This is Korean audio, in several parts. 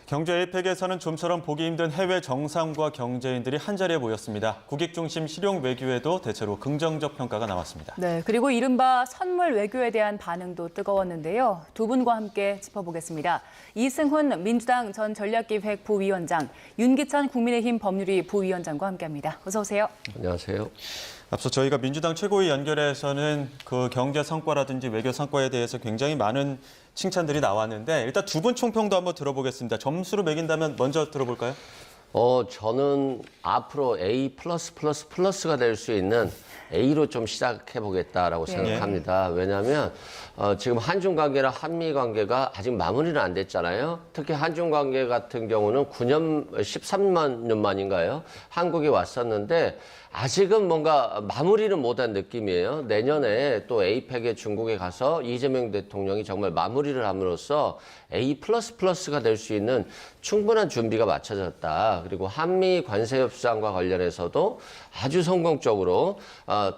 경제 APEC에서는 좀처럼 보기 힘든 해외 정상과 경제인들이 한자리에 모였습니다. 국익 중심 실용 외교에도 대체로 긍정적 평가가 나왔습니다. 네, 그리고 이른바 선물 외교에 대한 반응도 뜨거웠는데요. 두 분과 함께 짚어보겠습니다. 이승훈 민주당 전 전략기획 부위원장, 윤기찬 국민의힘 법률위 부위원장과 함께합니다. 어서 오세요. 안녕하세요. 앞서 저희가 민주당 최고위 연결해서는 그 경제 성과라든지 외교 성과에 대해서 굉장히 많은 칭찬들이 나왔는데 일단 두 분 총평도 한번 들어보겠습니다. 점수로 매긴다면 먼저 들어볼까요? 저는 앞으로 A+++가 될 수 있는 A로 좀 시작해 보겠다라고 생각합니다. 왜냐하면 지금 한중 관계나 한미 관계가 아직 마무리는 안 됐잖아요. 특히 한중 관계 같은 경우는 13년 만인가요? 한국에 왔었는데 아직은 뭔가 마무리는 못한 느낌이에요. 내년에 또 에이펙에 중국에 가서 이재명 대통령이 정말 마무리를 함으로써 A++가 될 수 있는 충분한 준비가 마쳐졌다. 그리고 한미 관세 협상과 관련해서도 아주 성공적으로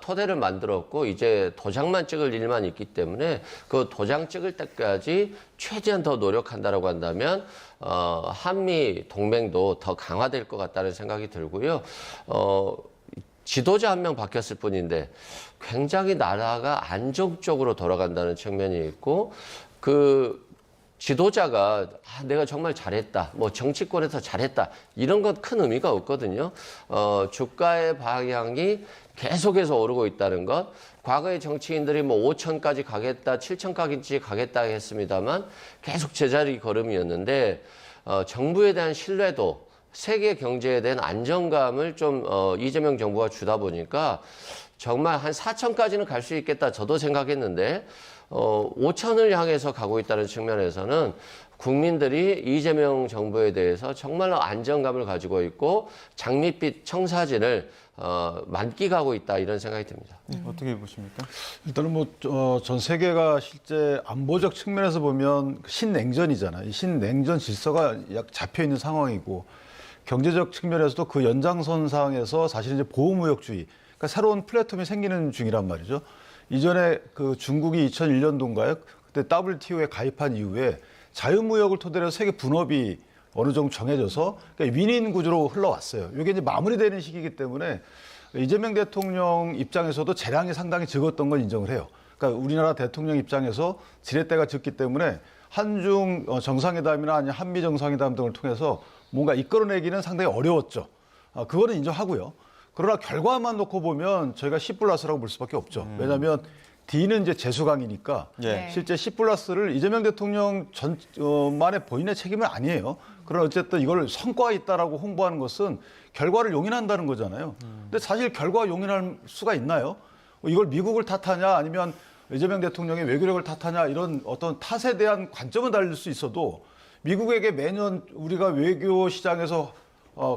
토대를 만들었고 이제 도장만 찍을 일만 있기 때문에 그 도장 찍을 때까지 최대한 더 노력한다라고 한다면 한미 동맹도 더 강화될 것 같다는 생각이 들고요. 지도자 한 명 바뀌었을 뿐인데 굉장히 나라가 안정적으로 돌아간다는 측면이 있고 그 지도자가 내가 정말 잘했다, 뭐 정치권에서 잘했다 이런 건 큰 의미가 없거든요. 주가의 방향이 계속해서 오르고 있다는 것. 과거의 정치인들이 뭐 5천까지 가겠다, 7천까지 가겠다 했습니다만 계속 제자리 걸음이었는데 정부에 대한 신뢰도 세계 경제에 대한 안정감을 좀 이재명 정부가 주다 보니까 정말 한 4천까지는 갈 수 있겠다 저도 생각했는데 5천을 향해서 가고 있다는 측면에서는 국민들이 이재명 정부에 대해서 정말로 안정감을 가지고 있고 장밋빛 청사진을 만끽하고 있다 이런 생각이 듭니다. 어떻게 보십니까? 일단은 전 세계가 실제 안보적 측면에서 보면 신냉전이잖아요. 이 신냉전 질서가 약 잡혀 있는 상황이고 경제적 측면에서도 그 연장선상에서 사실 이제 보호무역주의, 그러니까 새로운 플랫폼이 생기는 중이란 말이죠. 이전에 그 중국이 2001년도인가요? 그때 WTO에 가입한 이후에 자유무역을 토대로 세계 분업이 어느 정도 정해져서 그러니까 윈윈 구조로 흘러왔어요. 이게 이제 마무리되는 시기이기 때문에 이재명 대통령 입장에서도 재량이 상당히 적었던 건 인정을 해요. 그러니까 우리나라 대통령 입장에서 지렛대가 적기 때문에 한중 정상회담이나 아니면 한미 정상회담 등을 통해서 뭔가 이끌어내기는 상당히 어려웠죠. 그거는 인정하고요. 그러나 결과만 놓고 보면 저희가 C+라고 볼 수밖에 없죠. 왜냐하면 D는 이제 재수강이니까 실제 C+를 이재명 대통령 만의 본인의 책임은 아니에요. 그러나 어쨌든 이걸 성과가 있다라고 홍보하는 것은 결과를 용인한다는 거잖아요. 근데 사실 결과 용인할 수가 있나요? 이걸 미국을 탓하냐 아니면 이재명 대통령의 외교력을 탓하냐 이런 어떤 탓에 대한 관점은 달릴 수 있어도 미국에게 매년 우리가 외교 시장에서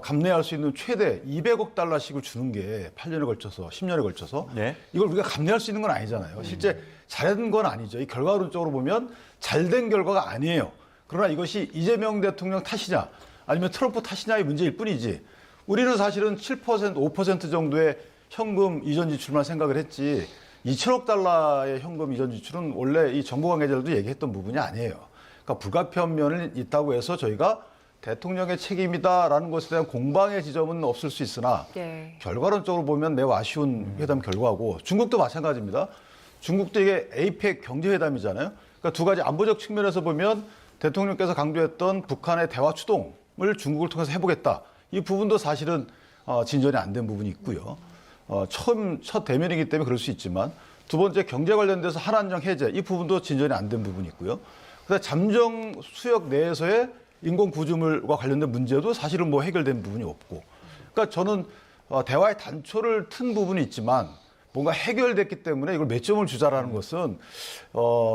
감내할 수 있는 최대 200억 달러씩을 주는 게 8년에 걸쳐서 10년에 걸쳐서 이걸 우리가 감내할 수 있는 건 아니잖아요. 실제 잘된 건 아니죠. 이 결과론적으로 보면 잘된 결과가 아니에요. 그러나 이것이 이재명 대통령 탓이냐 아니면 트럼프 탓이냐의 문제일 뿐이지 우리는 사실은 7%, 5% 정도의 현금 이전 지출만 생각을 했지 2천억 달러의 현금 이전 지출은 원래 이 정부 관계자들도 얘기했던 부분이 아니에요. 그러니까 불가피한 면이 있다고 해서 저희가 대통령의 책임이다라는 것에 대한 공방의 지점은 없을 수 있으나 결과론적으로 보면 매우 아쉬운 회담 결과고 중국도 마찬가지입니다. 중국도 이게 에이펙 경제회담이잖아요. 그러니까 두 가지 안보적 측면에서 보면 대통령께서 강조했던 북한의 대화 추동을 중국을 통해서 해보겠다. 이 부분도 사실은 진전이 안 된 부분이 있고요. 첫 대면이기 때문에 그럴 수 있지만 두 번째 경제 관련돼서 한한령 해제 이 부분도 진전이 안 된 부분이 있고요. 그다음 잠정 수역 내에서의 인공 구조물과 관련된 문제도 사실은 뭐 해결된 부분이 없고. 그러니까 저는 대화의 단초를 튼 부분이 있지만 뭔가 해결됐기 때문에 이걸 몇 점을 주자라는 것은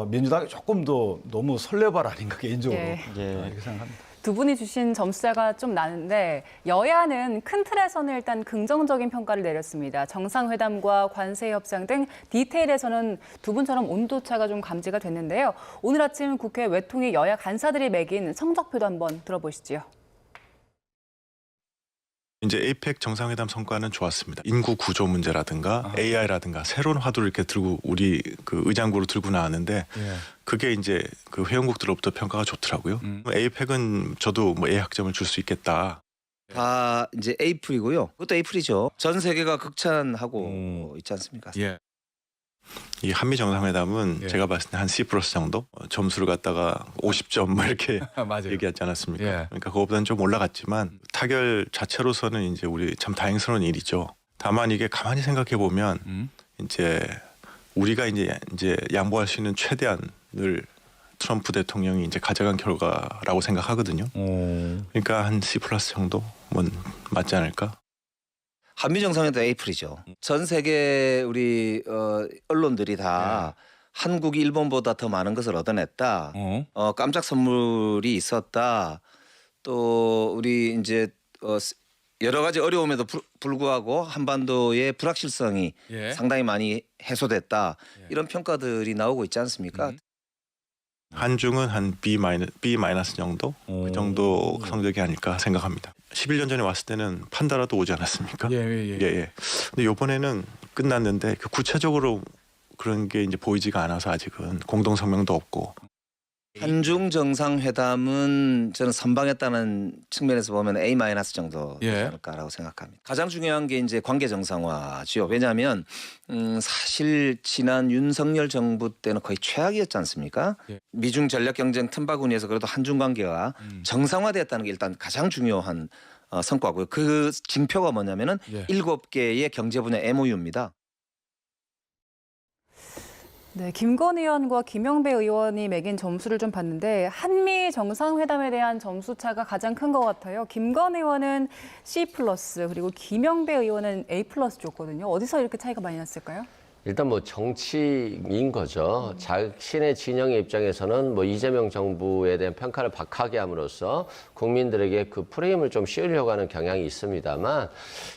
민주당이 조금 더 너무 설레발 아닌가 개인적으로 이렇게 생각합니다. 두 분이 주신 점수차가 좀 나는데 여야는 큰 틀에서는 일단 긍정적인 평가를 내렸습니다. 정상회담과 관세 협상 등 디테일에서는 두 분처럼 온도차가 좀 감지가 됐는데요. 오늘 아침 국회 외통위 여야 간사들이 매긴 성적표도 한번 들어보시죠. 이제 에이펙 정상회담 성과는 좋았습니다. 인구 구조 문제라든가 AI라든가 새로운 화두를 이렇게 들고 우리 그 의장국으로 들고 나왔는데 그게 이제 그 회원국들로부터 평가가 좋더라고요. 에이펙은 저도 뭐 A 학점을 줄 수 있겠다. 다 이제 에이프리고요. 그것도 에이프리죠. 전 세계가 극찬하고 있지 않습니까? 예. 이 한미 정상회담은 예. 제가 봤을 때 한 C+ 정도 점수를 갖다가 50점 뭐 이렇게 맞아요. 얘기하지 않았습니까? 예. 그러니까 그거보다는 좀 올라갔지만 타결 자체로서는 이제 우리 참 다행스러운 일이죠. 다만 이게 가만히 생각해 보면 이제 우리가 이제 양보할 수 있는 최대한을 트럼프 대통령이 이제 가져간 결과라고 생각하거든요. 그러니까 한 C+ 정도면 맞지 않을까? 한미 정상회담 에이프리죠. 전 세계 우리 언론들이 다 한국이 일본보다 더 많은 것을 얻어냈다. 깜짝 선물이 있었다. 또 우리 이제 여러 가지 어려움에도 불구하고 한반도의 불확실성이 예. 상당히 많이 해소됐다. 이런 평가들이 나오고 있지 않습니까? 한중은 한 B- 정도? 그 정도 성적이 아닐까 생각합니다. 11년 전에 왔을 때는 판다라도 오지 않았습니까? 예. 근데 이번에는 끝났는데 그 구체적으로 그런 게 이제 보이지가 않아서 아직은 공동 성명도 없고. 한중 정상회담은 저는 선방했다는 측면에서 보면 A- 정도 되지 예. 않을까라고 생각합니다. 가장 중요한 게 이제 관계 정상화죠. 왜냐하면 사실 지난 윤석열 정부 때는 거의 최악이었지 않습니까? 예. 미중 전략 경쟁 틈바구니에서 그래도 한중 관계가 정상화되었다는 게 일단 가장 중요한 성과고요. 그 징표가 뭐냐면은 예. 7개의 경제 분야 MOU입니다. 네, 김건 의원과 김영배 의원이 매긴 점수를 좀 봤는데 한미 정상회담에 대한 점수 차가 가장 큰 것 같아요. 김건 의원은 C+ 그리고 김영배 의원은 A+ 줬거든요. 어디서 이렇게 차이가 많이 났을까요? 일단 뭐 정치인 거죠. 자신의 진영의 입장에서는 뭐 이재명 정부에 대한 평가를 박하게 함으로써 국민들에게 그 프레임을 좀 씌우려고 하는 경향이 있습니다만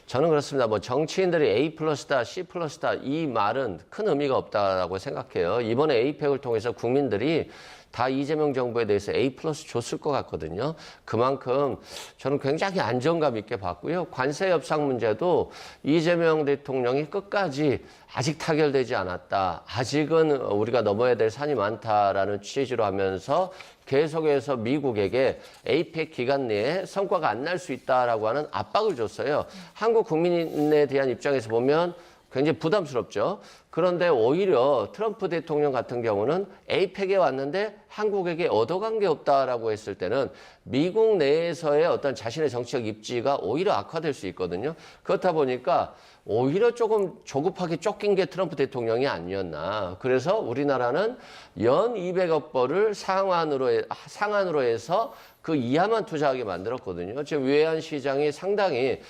저는 그렇습니다. 뭐 정치인들이 A+다, C+다 이 말은 큰 의미가 없다라고 생각해요. 이번에 에이펙을 통해서 국민들이 다 이재명 정부에 대해서 A+ 줬을 것 같거든요. 그만큼 저는 굉장히 안정감 있게 봤고요. 관세 협상 문제도 이재명 대통령이 끝까지 아직 타결되지 않았다. 아직은 우리가 넘어야 될 산이 많다라는 취지로 하면서 계속해서 미국에게 에이펙 기간 내에 성과가 안 날 수 있다라고 하는 압박을 줬어요. 한국 국민에 대한 입장에서 보면 굉장히 부담스럽죠. 그런데 오히려 트럼프 대통령 같은 경우는 에이펙에 왔는데 한국에게 얻어간 게 없다라고 했을 때는 미국 내에서의 어떤 자신의 정치적 입지가 오히려 악화될 수 있거든요. 그렇다 보니까 오히려 조금 조급하게 쫓긴 게 트럼프 대통령이 아니었나. 그래서 우리나라는 연 200억 벌을 상한으로 해서 그 이하만 투자하게 만들었거든요. 지금 외환시장이 상당히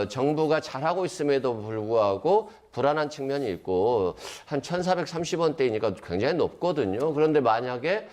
정부가 잘하고 있음에도 불구하고 불안한 측면이 있고 한 1,430원대이니까 굉장히 높거든요. 그런데 만약에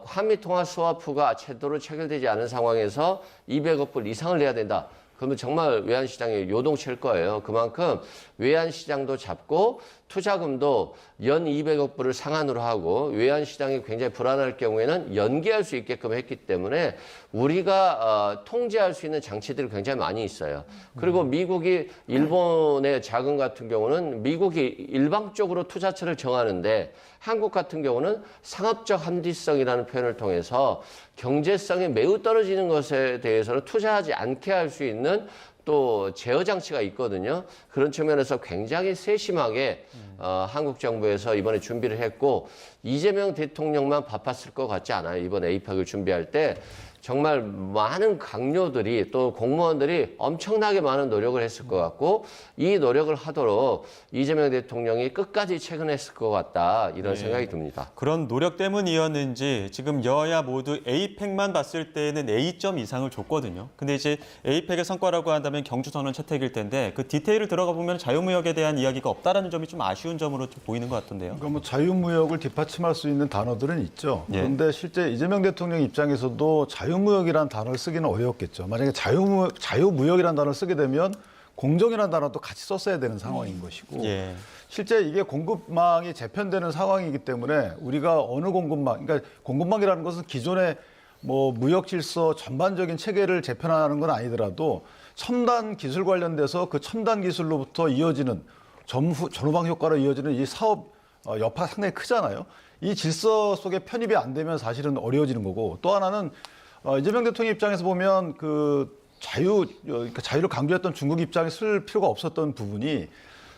한미통화 스와프가 제대로 체결되지 않은 상황에서 200억 불 이상을 내야 된다. 그러면 정말 외환시장이 요동칠 거예요. 그만큼 외환시장도 잡고 투자금도 연 200억 불을 상한으로 하고 외환시장이 굉장히 불안할 경우에는 연기할 수 있게끔 했기 때문에 우리가 통제할 수 있는 장치들이 굉장히 많이 있어요. 그리고 미국이 일본의 자금 같은 경우는 미국이 일방적으로 투자처를 정하는데 한국 같은 경우는 상업적 합리성이라는 표현을 통해서 경제성이 매우 떨어지는 것에 대해서는 투자하지 않게 할 수 있는 또 제어 장치가 있거든요. 그런 측면에서 굉장히 세심하게 한국 정부에서 이번에 준비를 했고 이재명 대통령만 바빴을 것 같지 않아요. 이번 에이펙을 준비할 때 정말 많은 강요들이 또 공무원들이 엄청나게 많은 노력을 했을 것 같고 이 노력을 하도록 이재명 대통령이 끝까지 체근했을 것 같다 이런 생각이 듭니다. 그런 노력 때문이었는지 지금 여야 모두 에이펙만 봤을 때는 A점 이상을 줬거든요. 근데 이제 에이펙의 성과라고 한다면 경주선언 채택일 텐데 그 디테일을 들어가 보면 자유무역에 대한 이야기가 없다라는 점이 좀 아쉬운 점으로 좀 보이는 것 같던데요. 그러니까 뭐 자유무역을 뒷받침할 수 있는 단어들은 있죠. 예. 그런데 실제 이재명 대통령 입장에서도 자유무역이라는 단어를 쓰기는 어렵겠죠. 만약에 자유무역이라는 단어를 쓰게 되면 공정이라는 단어도 같이 썼어야 되는 상황인 것이고 예. 실제 이게 공급망이 재편되는 상황이기 때문에 우리가 어느 공급망, 그러니까 공급망이라는 것은 기존의 뭐 무역 질서 전반적인 체계를 재편하는 건 아니더라도 첨단 기술 관련돼서 그 첨단 기술로부터 이어지는 전후방 효과로 이어지는 이 사업 여파가 상당히 크잖아요. 이 질서 속에 편입이 안 되면 사실은 어려워지는 거고, 또 하나는 이재명 대통령 입장에서 보면 그 그러니까 자유를 강조했던 중국 입장에 쓸 필요가 없었던 부분이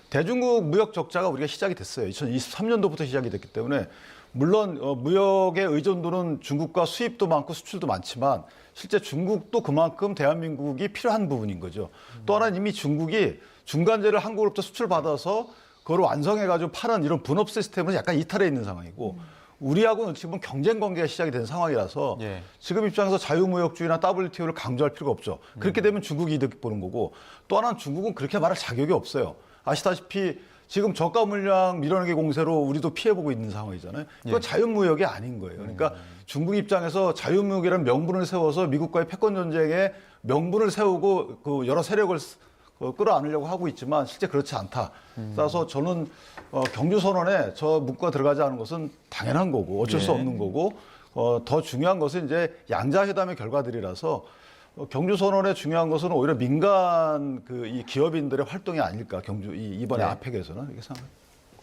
대중국 무역 적자가 우리가 시작이 됐어요. 2023년도부터 시작이 됐기 때문에 물론 무역의 의존도는 중국과 수입도 많고 수출도 많지만 실제 중국도 그만큼 대한민국이 필요한 부분인 거죠. 또 하나는 이미 중국이 중간재를 한국으로부터 수출받아서 그걸 완성해가지고 파는 이런 분업 시스템은 약간 이탈해 있는 상황이고 우리하고는 지금 경쟁 관계가 시작이 된 상황이라서 예. 지금 입장에서 자유무역주의나 WTO를 강조할 필요가 없죠. 그렇게 되면 중국이 이득 보는 거고 또 하나는 중국은 그렇게 말할 자격이 없어요. 아시다시피 지금 저가 물량 밀어내기 공세로 우리도 피해보고 있는 상황이잖아요. 이건 자유무역이 아닌 거예요. 그러니까 중국 입장에서 자유무역이라는 명분을 세워서 미국과의 패권 전쟁에 명분을 세우고 그 여러 세력을 끌어안으려고 하고 있지만 실제 그렇지 않다. 따라서 저는 경주선언에 저 문구가 들어가지 않은 것은 당연한 거고 어쩔 수 없는 거고 더 중요한 것은 이제 양자회담의 결과들이라서 경주선언의 중요한 것은 오히려 민간 이 기업인들의 활동이 아닐까 이번에 아펙에서는 이렇게 생각합니다.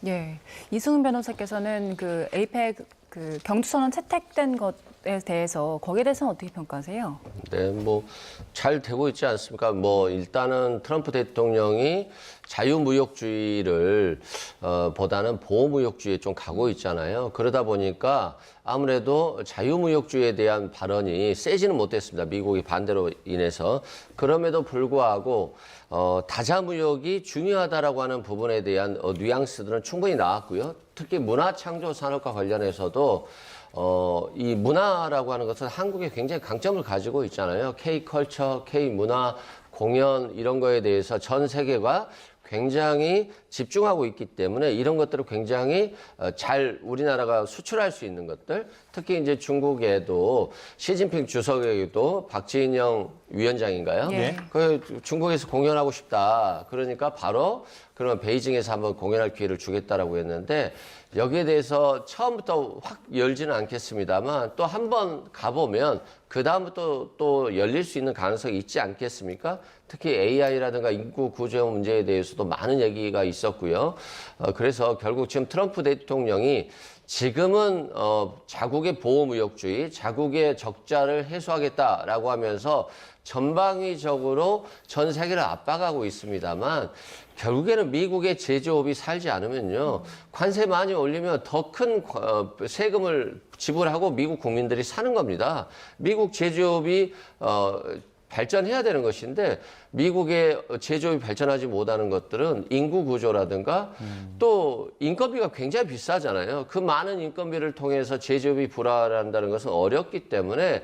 예, 이승훈 변호사께서는 그 에이펙 그 경주선언 채택된 것에 대해서 거기에 대해서는 어떻게 평가하세요? 네, 뭐 잘 되고 있지 않습니까? 뭐 일단은 트럼프 대통령이 자유무역주의를 보다는 보호무역주의에 좀 가고 있잖아요. 그러다 보니까 아무래도 자유무역주의에 대한 발언이 세지는 못했습니다. 미국이 반대로 인해서. 그럼에도 불구하고 다자무역이 중요하다라고 하는 부분에 대한 뉘앙스들은 충분히 나왔고요. 특히 문화창조산업과 관련해서도 이 문화라고 하는 것은 한국에 굉장히 강점을 가지고 있잖아요. K-컬처, K-문화, 공연 이런 거에 대해서 전 세계가 굉장히 집중하고 있기 때문에 이런 것들을 굉장히 잘 우리나라가 수출할 수 있는 것들, 특히 이제 중국에도 시진핑 주석에게도 박진영 위원장인가요? 예. 그 중국에서 공연하고 싶다. 그러니까 바로 그러면 베이징에서 한번 공연할 기회를 주겠다라고 했는데 여기에 대해서 처음부터 확 열지는 않겠습니다만 또 한 번 가보면 그 다음부터 또 열릴 수 있는 가능성이 있지 않겠습니까? 특히 AI라든가 인구 구조 문제에 대해서도 많은 얘기가 있었고요. 그래서 결국 지금 트럼프 대통령이 지금은 자국의 보호무역주의, 자국의 적자를 해소하겠다라고 하면서 전방위적으로 전 세계를 압박하고 있습니다만 결국에는 미국의 제조업이 살지 않으면요. 관세 많이 올리면 더 큰 세금을 지불하고 미국 국민들이 사는 겁니다. 미국 제조업이 발전해야 되는 것인데 미국의 제조업이 발전하지 못하는 것들은 인구 구조라든가 또 인건비가 굉장히 비싸잖아요. 그 많은 인건비를 통해서 제조업이 불화한다는 것은 어렵기 때문에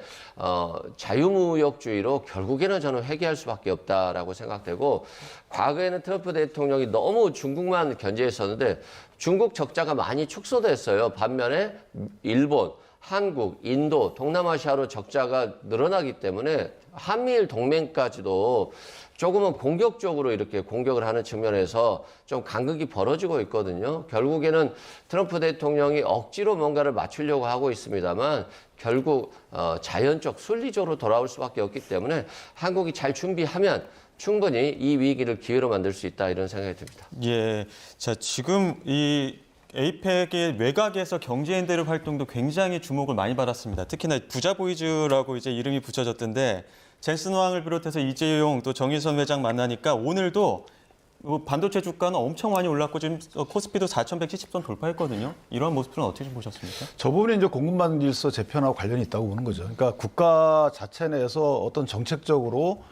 자유무역주의로 결국에는 저는 회귀할 수밖에 없다라고 생각되고 과거에는 트럼프 대통령이 너무 중국만 견제했었는데 중국 적자가 많이 축소됐어요. 반면에 일본, 한국, 인도, 동남아시아로 적자가 늘어나기 때문에 한미일 동맹까지도 조금은 공격적으로 이렇게 공격을 하는 측면에서 좀 간극이 벌어지고 있거든요. 결국에는 트럼프 대통령이 억지로 뭔가를 맞추려고 하고 있습니다만 결국 자연적 순리적으로 돌아올 수밖에 없기 때문에 한국이 잘 준비하면 충분히 이 위기를 기회로 만들 수 있다 이런 생각이 듭니다. 예, 자 지금 이 에이펙의 외곽에서 경제인들의 활동도 굉장히 주목을 많이 받았습니다. 특히나 부자 보이즈라고 이제 이름이 붙여졌던데 젠슨 왕을 비롯해서 이재용 또 정유선 회장 만나니까 오늘도 반도체 주가는 엄청 많이 올랐고 지금 코스피도 4,170선 돌파했거든요. 이러한 모습들은 어떻게 좀 보셨습니까? 저 부분이 이제 공급망 질서 재편하고 관련이 있다고 보는 거죠. 그러니까 국가 자체 내에서 어떤 정책적으로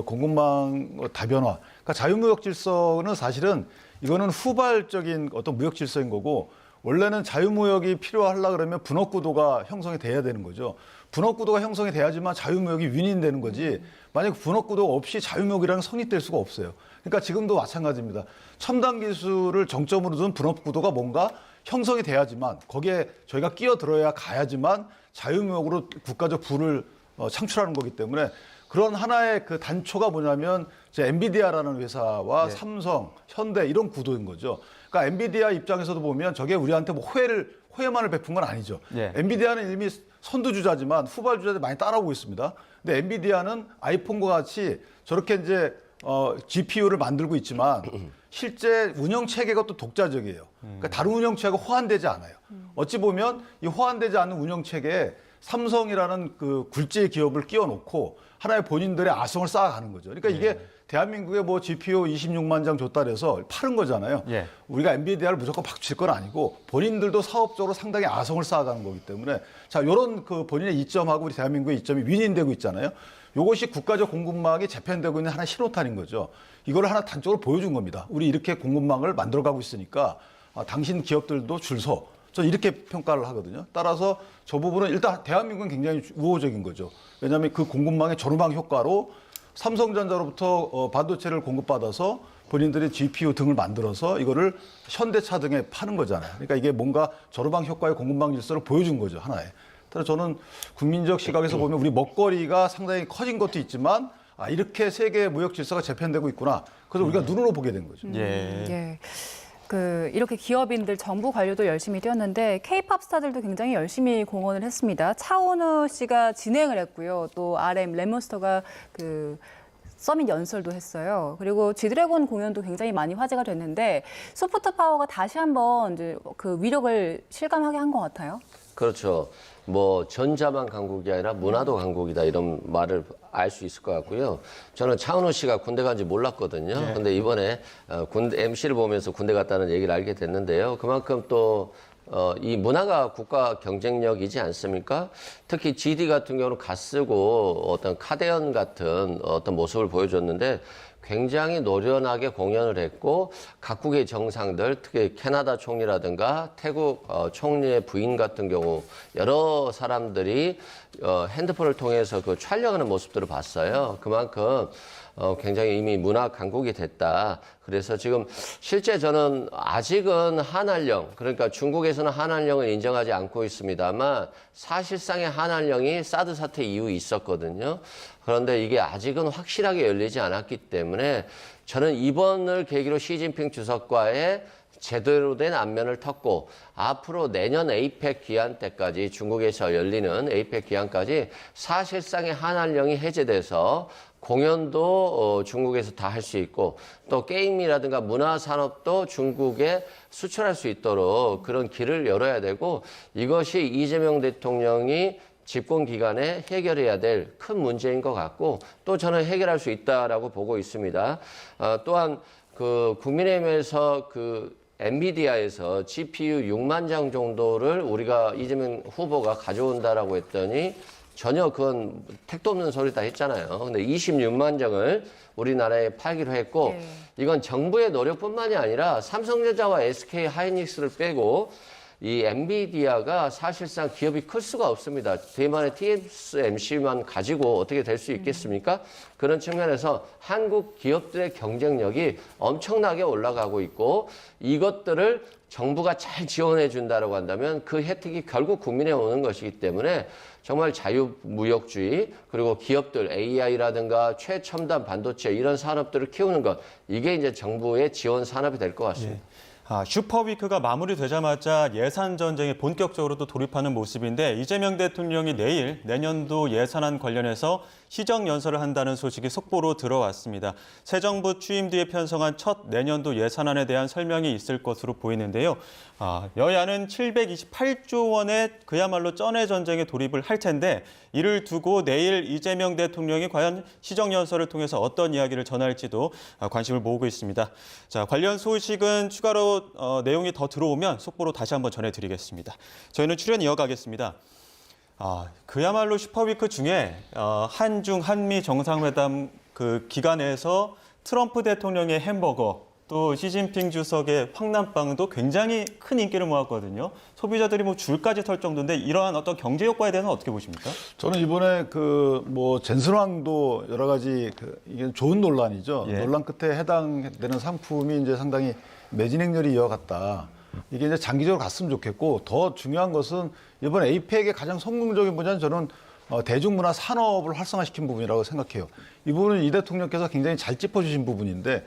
공급망 다변화, 그러니까 자유무역 질서는 사실은 이거는 후발적인 어떤 무역 질서인 거고 원래는 자유무역이 필요하려 그러면 분업구도가 형성이 돼야 되는 거죠. 분업구도가 형성이 돼야지만 자유무역이 윈윈되는 거지. 만약 분업구도가 없이 자유무역이라는 성립될 수가 없어요. 그러니까 지금도 마찬가지입니다. 첨단 기술을 정점으로 둔 분업구도가 뭔가 형성이 돼야지만 거기에 저희가 끼어들어야 가야지만 자유무역으로 국가적 부를 창출하는 거기 때문에 그런 하나의 그 단초가 뭐냐면 이제 엔비디아라는 회사와 삼성, 현대 이런 구도인 거죠. 그러니까 엔비디아 입장에서도 보면 저게 우리한테 뭐 호혜만을 베푼 건 아니죠. 예. 엔비디아는 이미 선두주자지만 후발주자들이 많이 따라오고 있습니다. 근데 엔비디아는 아이폰과 같이 저렇게 이제 GPU를 만들고 있지만 실제 운영 체계가 또 독자적이에요. 그러니까 다른 운영 체계가 호환되지 않아요. 어찌 보면 이 호환되지 않는 운영 체계에 삼성이라는 그 굴지의 기업을 끼워놓고 하나의 본인들의 아성을 쌓아가는 거죠. 그러니까 이게 대한민국에 뭐 GPU 26만 장 줬다 그래서 파는 거잖아요. 예. 우리가 엔비디아를 무조건 박칠 건 아니고 본인들도 사업적으로 상당히 아성을 쌓아가는 거기 때문에 자, 이런 그 본인의 이점하고 우리 대한민국의 이점이 윈윈되고 있잖아요. 이것이 국가적 공급망이 재편되고 있는 하나의 신호탄인 거죠. 이걸 하나 단적으로 보여준 겁니다. 우리 이렇게 공급망을 만들어가고 있으니까 당신 기업들도 줄 서. 저는 이렇게 평가를 하거든요. 따라서 저 부분은 일단 대한민국은 굉장히 우호적인 거죠. 왜냐하면 그 공급망의 조르망 효과로 삼성전자로부터 반도체를 공급받아서 본인들이 GPU 등을 만들어서 이거를 현대차 등에 파는 거잖아요. 그러니까 이게 뭔가 조르망 효과의 공급망 질서를 보여준 거죠, 하나에. 따라서 저는 국민적 시각에서 보면 우리 먹거리가 상당히 커진 것도 있지만 이렇게 세계 무역 질서가 재편되고 있구나. 그래서 우리가 눈으로 보게 된 거죠. 예. 예. 이렇게 기업인들, 정부 관료도 열심히 뛰었는데 K-팝 스타들도 굉장히 열심히 공헌을 했습니다. 차은우 씨가 진행을 했고요. 또 RM, 레몬스터가 서밋 연설도 했어요. 그리고 G드래곤 공연도 굉장히 많이 화제가 됐는데 소프트 파워가 다시 한번 이제 그 위력을 실감하게 한 것 같아요. 그렇죠. 뭐 전자만 강국이 아니라 문화도 강국이다 이런 말을 알 수 있을 것 같고요. 저는 차은우 씨가 군대 간지 몰랐거든요. 근데 이번에 군대 MC를 보면서 군대 갔다는 얘기를 알게 됐는데요. 그만큼 또 이 문화가 국가 경쟁력이지 않습니까? 특히 GD 같은 경우는 갓쓰고 어떤 카대현 같은 어떤 모습을 보여줬는데 굉장히 노련하게 공연을 했고 각국의 정상들, 특히 캐나다 총리라든가 태국 총리의 부인 같은 경우 여러 사람들이 핸드폰을 통해서 그 촬영하는 모습들을 봤어요. 그만큼 굉장히 이미 문화 강국이 됐다. 그래서 지금 실제 저는 아직은 한알령, 그러니까 중국에서는 한알령을 인정하지 않고 있습니다만 사실상의 한알령이 사드 사태 이후에 있었거든요. 그런데 이게 아직은 확실하게 열리지 않았기 때문에 저는 이번을 계기로 시진핑 주석과의 제대로 된 안면을 텄고 앞으로 내년 에이펙 기한 때까지 중국에서 열리는 에이펙 기한까지 사실상의 한알령이 해제돼서 공연도 중국에서 다 할 수 있고 또 게임이라든가 문화산업도 중국에 수출할 수 있도록 그런 길을 열어야 되고 이것이 이재명 대통령이 집권 기간에 해결해야 될 큰 문제인 것 같고 또 저는 해결할 수 있다라고 보고 있습니다. 또한 그 국민의힘에서 엔비디아에서 GPU 6만 장 정도를 우리가 이재명 후보가 가져온다라고 했더니 전혀 그건 택도 없는 소리다 했잖아요. 근데 26만 장을 우리나라에 팔기로 했고 이건 정부의 노력뿐만이 아니라 삼성전자와 SK 하이닉스를 빼고 이 엔비디아가 사실상 기업이 클 수가 없습니다. 대만의 TSMC만 가지고 어떻게 될 수 있겠습니까? 그런 측면에서 한국 기업들의 경쟁력이 엄청나게 올라가고 있고 이것들을 정부가 잘 지원해 준다고 한다면 그 혜택이 결국 국민에 오는 것이기 때문에 정말 자유무역주의 그리고 기업들 AI라든가 최첨단 반도체 이런 산업들을 키우는 것 이게 이제 정부의 지원 산업이 될 것 같습니다. 슈퍼위크가 마무리되자마자 예산 전쟁에 본격적으로 또 돌입하는 모습인데 이재명 대통령이 내일 내년도 예산안 관련해서 시정 연설을 한다는 소식이 속보로 들어왔습니다. 새 정부 취임 뒤에 편성한 첫 내년도 예산안에 대한 설명이 있을 것으로 보이는데요. 여야는 728조 원의 그야말로 쩐의 전쟁에 돌입을 할 텐데 이를 두고 내일 이재명 대통령이 과연 시정 연설을 통해서 어떤 이야기를 전할지도 관심을 모으고 있습니다. 자, 관련 소식은 추가로 내용이 더 들어오면 속보로 다시 한번 전해드리겠습니다. 저희는 출연 이어가겠습니다. 그야말로 슈퍼위크 중에 한중 한미 정상회담 그 기간에서 트럼프 대통령의 햄버거 또 시진핑 주석의 황남빵도 굉장히 큰 인기를 모았거든요. 소비자들이 뭐 줄까지 털 정도인데 이러한 어떤 경제 효과에 대해서는 어떻게 보십니까? 저는 이번에 젠슨왕도 여러 가지 이게 좋은 논란이죠. 논란 끝에 해당되는 상품이 이제 상당히 매진 행렬이 이어갔다. 이게 이제 장기적으로 갔으면 좋겠고 더 중요한 것은 이번 에이펙의 가장 성공적인 분야는 저는 대중문화 산업을 활성화시킨 부분이라고 생각해요. 이 부분은 이 대통령께서 굉장히 잘 짚어주신 부분인데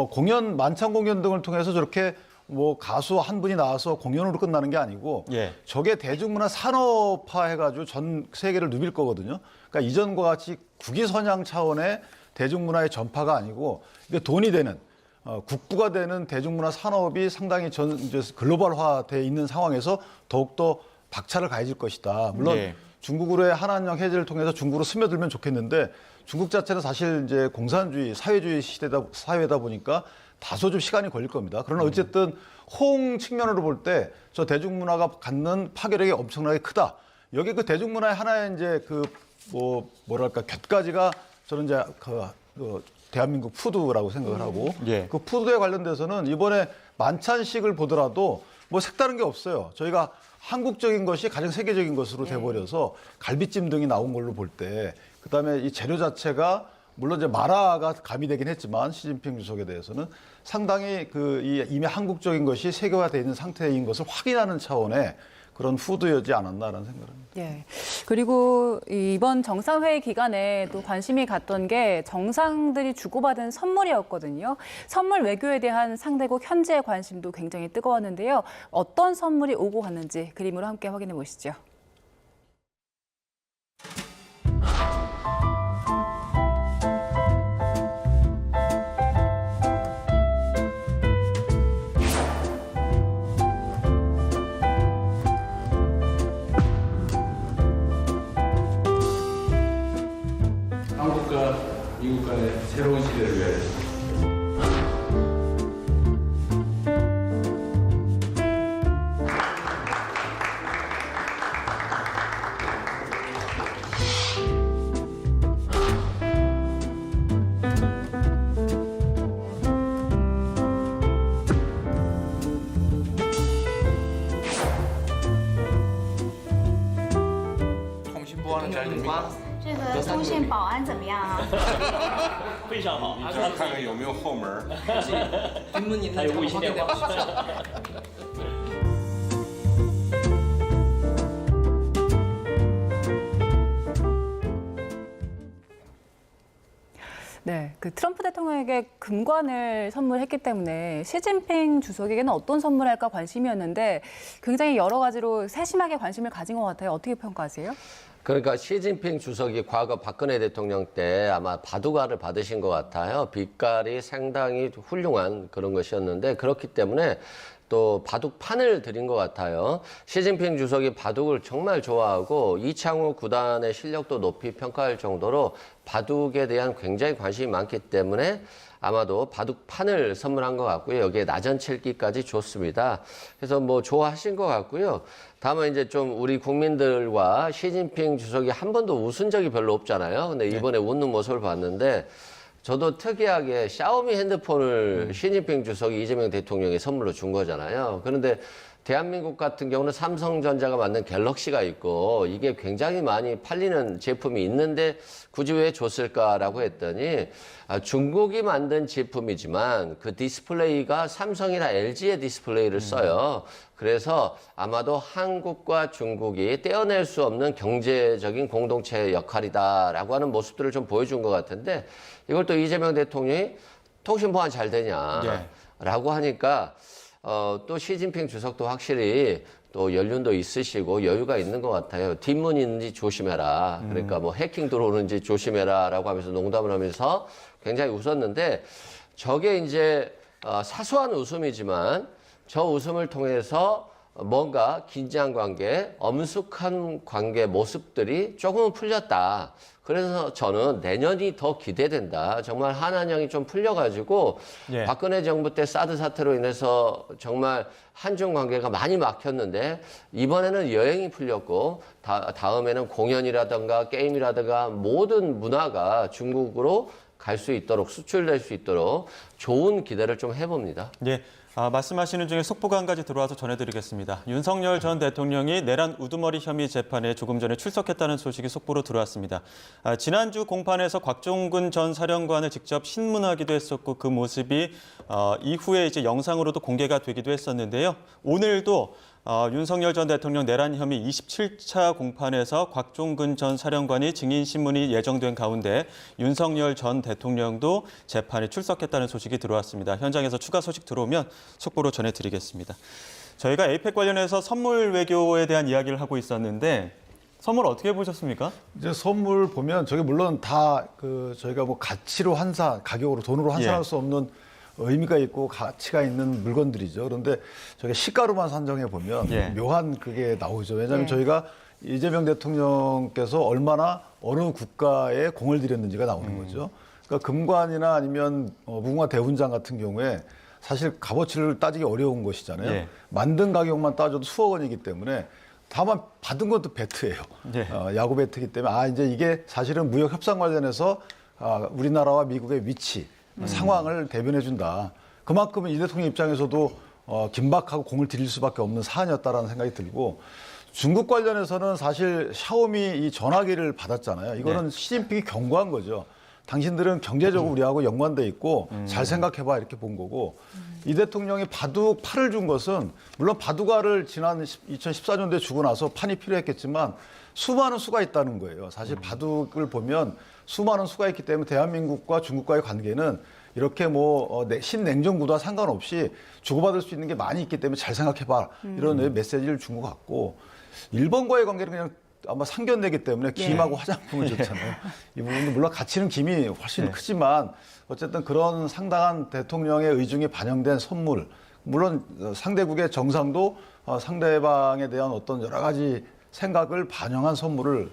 공연, 만찬 공연 등을 통해서 저렇게 뭐 가수 한 분이 나와서 공연으로 끝나는 게 아니고 예. 저게 대중문화 산업화 해가지고 전 세계를 누빌 거거든요. 그러니까 이전과 같이 국위선양 차원의 대중문화의 전파가 아니고 이게 돈이 되는 국부가 되는 대중문화 산업이 상당히 이제 글로벌화돼 있는 상황에서 더욱더 박차를 가해질 것이다. 물론 예. 중국으로의 한한령 해제를 통해서 중국으로 스며들면 좋겠는데 중국 자체는 사실 이제 공산주의, 사회주의 사회다 보니까 다소 좀 시간이 걸릴 겁니다. 그러나 어쨌든 호응 측면으로 볼 때 저 대중문화가 갖는 파괴력이 엄청나게 크다. 여기 그 대중문화의 하나의 이제 뭐랄까 곁가지가 저는 이제 대한민국 푸드라고 생각을 하고 예. 그 푸드에 관련돼서는 이번에 만찬식을 보더라도 뭐 색다른 게 없어요. 저희가 한국적인 것이 가장 세계적인 것으로 돼버려서 갈비찜 등이 나온 걸로 볼 때 그다음에 이 재료 자체가 물론 이제 마라가 가미되긴 했지만 시진핑 주석에 대해서는 상당히 이미 한국적인 것이 세계화되어 있는 상태인 것을 확인하는 차원의 그런 푸드였지 않았나라는 생각을 합니다. 예. 그리고 이번 정상회의 기간에 또 관심이 갔던 게 정상들이 주고받은 선물이었거든요. 선물 외교에 대한 상대국 현지의 관심도 굉장히 뜨거웠는데요. 어떤 선물이 오고 갔는지 그림으로 함께 확인해 보시죠. 한국과 미국 간의 새로운 시대를 위하여 통신 보안은 잘 됩니까? 这个通信保安怎么样啊？你看看有没有后门。 뒷문 있는 점 확인해 보시죠. 네, 그 트럼프 대통령에게 금관을 선물했기 때문에 시진핑 주석에게는 어떤 선물할까 관심이었는데 굉장히 여러 가지로 세심하게 관심을 가진 것 같아요. 어떻게 평가하세요? 그러니까 시진핑 주석이 과거 박근혜 대통령 때 아마 바둑알을 받으신 것 같아요. 빛깔이 상당히 훌륭한 그런 것이었는데 그렇기 때문에 또 바둑판을 드린 것 같아요. 시진핑 주석이 바둑을 정말 좋아하고 이창호 구단의 실력도 높이 평가할 정도로 바둑에 대한 굉장히 관심이 많기 때문에 아마도 바둑판을 선물한 것 같고요. 여기에 나전칠기까지 줬습니다. 그래서 뭐 좋아하신 것 같고요. 다만 이제 좀 우리 국민들과 시진핑 주석이 한 번도 웃은 적이 별로 없잖아요. 근데 이번에 웃는 모습을 봤는데 저도 특이하게 샤오미 핸드폰을 시진핑 주석이 이재명 대통령이 선물로 준 거잖아요. 그런데 대한민국 같은 경우는 삼성전자가 만든 갤럭시가 있고 이게 굉장히 많이 팔리는 제품이 있는데 굳이 왜 줬을까라고 했더니 중국이 만든 제품이지만 그 디스플레이가 삼성이나 LG의 디스플레이를 써요. 그래서 아마도 한국과 중국이 떼어낼 수 없는 경제적인 공동체 역할이다라고 하는 모습들을 좀 보여준 것 같은데 이걸 또 이재명 대통령이 통신 보안 잘 되냐라고 하니까 또 시진핑 주석도 확실히 또 연륜도 있으시고 여유가 있는 것 같아요. 뒷문 있는지 조심해라. 그러니까 뭐 해킹 들어오는지 조심해라라고 하면서 농담을 하면서 굉장히 웃었는데 저게 이제 사소한 웃음이지만 저 웃음을 통해서 뭔가 긴장 관계, 엄숙한 관계 모습들이 조금은 풀렸다. 그래서 저는 내년이 더 기대된다. 정말 한한령이 좀 풀려가지고 예. 박근혜 정부 때 사드 사태로 인해서 정말 한중 관계가 많이 막혔는데 이번에는 여행이 풀렸고 다음에는 공연이라든가 게임이라든가 모든 문화가 중국으로 갈 수 있도록 수출될 수 있도록 좋은 기대를 좀 해봅니다. 예. 말씀하시는 중에 속보가 한 가지 들어와서 전해드리겠습니다. 윤석열 전 대통령이 내란 우두머리 혐의 재판에 조금 전에 출석했다는 소식이 속보로 들어왔습니다. 지난주 공판에서 곽종근 전 사령관을 직접 신문하기도 했었고 그 모습이 이후에 이제 영상으로도 공개가 되기도 했었는데요. 오늘도 윤석열 전 대통령 내란 혐의 27차 공판에서 곽종근 전 사령관이 증인 신문이 예정된 가운데 윤석열 전 대통령도 재판에 출석했다는 소식이 들어왔습니다. 현장에서 추가 소식 들어오면 속보로 전해드리겠습니다. 저희가 에이펙 관련해서 선물 외교에 대한 이야기를 하고 있었는데 선물 어떻게 보셨습니까? 이제 선물 보면 저게 물론 다 저희가 뭐 가치로 가격으로 돈으로 환산할 수 없는 의미가 있고 가치가 있는 물건들이죠. 그런데 저게 시가로만 산정해 보면 묘한 그게 나오죠. 왜냐하면 저희가 이재명 대통령께서 얼마나 어느 국가에 공을 들였는지가 나오는 거죠. 그러니까 금관이나 아니면 무궁화 대훈장 같은 경우에 사실 값어치를 따지기 어려운 것이잖아요. 만든 가격만 따져도 수억 원이기 때문에 다만 받은 것도 배트예요. 야구 배트이기 때문에 이제 이게 사실은 무역 협상 관련해서 우리나라와 미국의 위치, 상황을 대변해 준다. 그만큼은 이 대통령 입장에서도 긴박하고 공을 들일 수밖에 없는 사안이었다라는 생각이 들고 중국 관련해서는 사실 샤오미 이 전화기를 받았잖아요. 이거는 시진핑이 경고한 거죠. 당신들은 경제적으로 우리하고 연관돼 있고 잘 생각해봐 이렇게 본 거고 이 대통령이 바둑 팔을 준 것은 물론 바둑알을 지난 2014년도에 주고 나서 판이 필요했겠지만 수많은 수가 있다는 거예요. 사실 바둑을 보면 수많은 수가 있기 때문에 대한민국과 중국과의 관계는 이렇게 뭐 신냉전구도와 상관없이 주고받을 수 있는 게 많이 있기 때문에 잘 생각해봐 이런 메시지를 준 것 같고 일본과의 관계는 그냥 아마 상견례기 때문에 김하고 화장품을 줬잖아요. 이 부분도 물론 가치는 김이 훨씬 크지만 어쨌든 그런 상당한 대통령의 의중이 반영된 선물 물론 상대국의 정상도 상대방에 대한 어떤 여러 가지 생각을 반영한 선물을